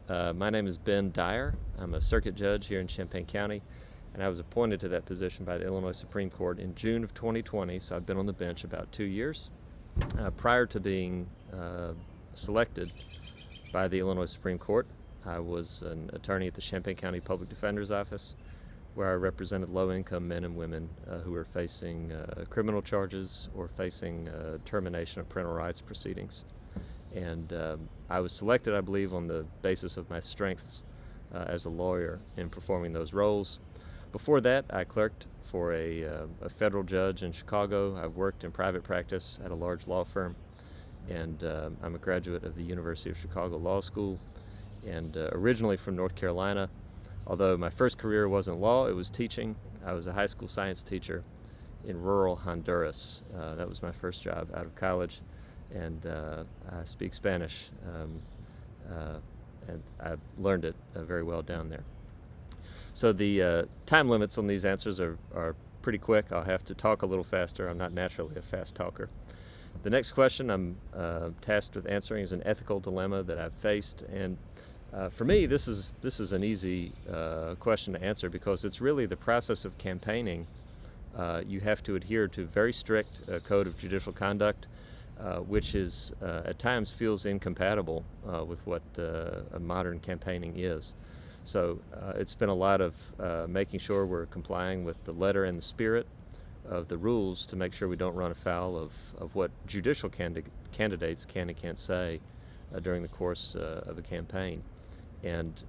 My name is Ben Dyer. I'm a circuit judge here in Champaign County, and I was appointed to that position by the Illinois Supreme Court in June of 2020, so I've been on the bench about 2 years. Prior to being selected by the Illinois Supreme Court, I was an attorney at the Champaign County Public Defender's Office, where I represented low-income men and women who were facing criminal charges or facing termination of parental rights proceedings. And I was selected, I believe, on the basis of my strengths as a lawyer in performing those roles. Before that, I clerked for a federal judge in Chicago. I've worked in private practice at a large law firm, and I'm a graduate of the University of Chicago Law School, and originally from North Carolina. Although my first career wasn't law, it was teaching. I was a high school science teacher in rural Honduras. That was my first job out of college. And I speak Spanish, and I learned it very well down there. So the time limits on these answers are pretty quick. I'll have to talk a little faster. I'm not naturally a fast talker. The next question I'm tasked with answering is an ethical dilemma that I've faced, and for me this is an easy question to answer because it's really the process of campaigning. You have to adhere to a very strict code of judicial conduct, which is at times feels incompatible with what modern campaigning is. So it's been a lot of making sure we're complying with the letter and the spirit of the rules to make sure we don't run afoul of what judicial candidates can and can't say during the course of a campaign. And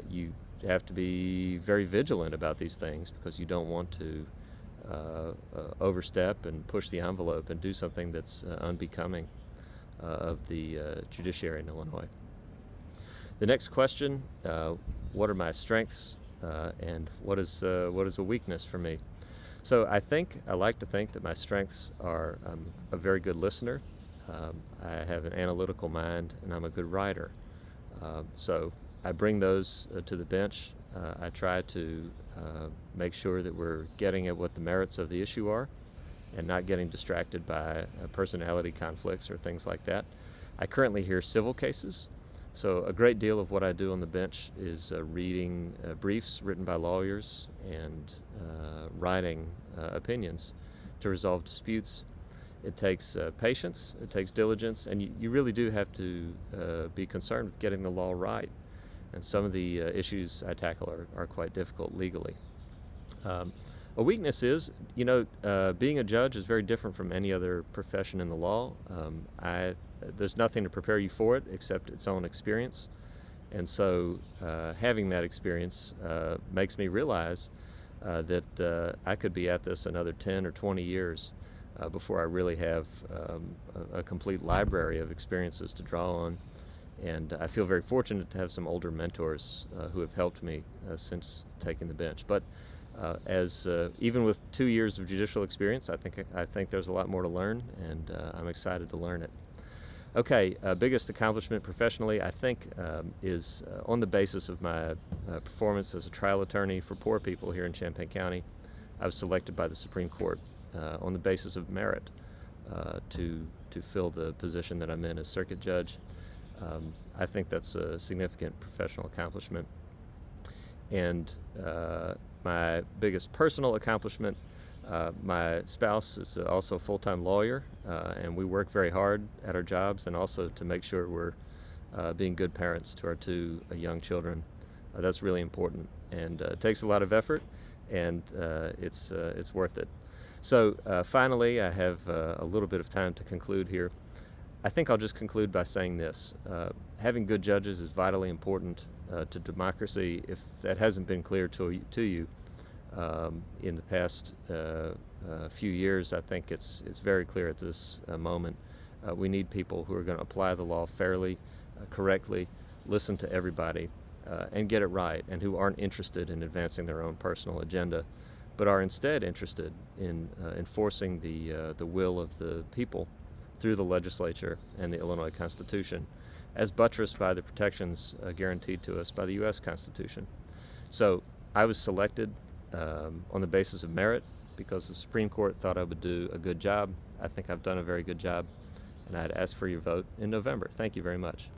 you have to be very vigilant about these things because you don't want to overstep and push the envelope and do something that's unbecoming of the judiciary in Illinois. The next question, what are my strengths and what is a weakness for me? So I like to think that my strengths are I'm a very good listener, I have an analytical mind, and I'm a good writer. So I bring those to the bench. I try to make sure that we're getting at what the merits of the issue are and not getting distracted by personality conflicts or things like that. I currently hear civil cases, so a great deal of what I do on the bench is reading briefs written by lawyers and writing opinions to resolve disputes. It takes patience, it takes diligence, and you really do have to be concerned with getting the law right. And some of the issues I tackle are quite difficult legally. A weakness is, being a judge is very different from any other profession in the law. There's nothing to prepare you for it except its own experience. And so having that experience makes me realize that I could be at this another 10 or 20 years before I really have a complete library of experiences to draw on. And I feel very fortunate to have some older mentors who have helped me since taking the bench. But even with 2 years of judicial experience, I think there's a lot more to learn, and I'm excited to learn it. Okay, biggest accomplishment professionally, I think, is on the basis of my performance as a trial attorney for poor people here in Champaign County. I was selected by the Supreme Court on the basis of merit to fill the position that I'm in as circuit judge. I think that's a significant professional accomplishment. And my biggest personal accomplishment, my spouse is also a full-time lawyer, and we work very hard at our jobs and also to make sure we're being good parents to our two young children. That's really important, and it takes a lot of effort, and it's worth it. So finally, I have a little bit of time to conclude here. I think I'll just conclude by saying this. Having good judges is vitally important to democracy. If that hasn't been clear to you in the past few years, I think it's very clear at this moment. We need people who are going to apply the law fairly, correctly, listen to everybody, and get it right, and who aren't interested in advancing their own personal agenda, but are instead interested in enforcing the will of the people through the legislature and the Illinois Constitution, as buttressed by the protections guaranteed to us by the U.S. Constitution. So I was selected on the basis of merit because the Supreme Court thought I would do a good job. I think I've done a very good job, and I'd ask for your vote in November. Thank you very much.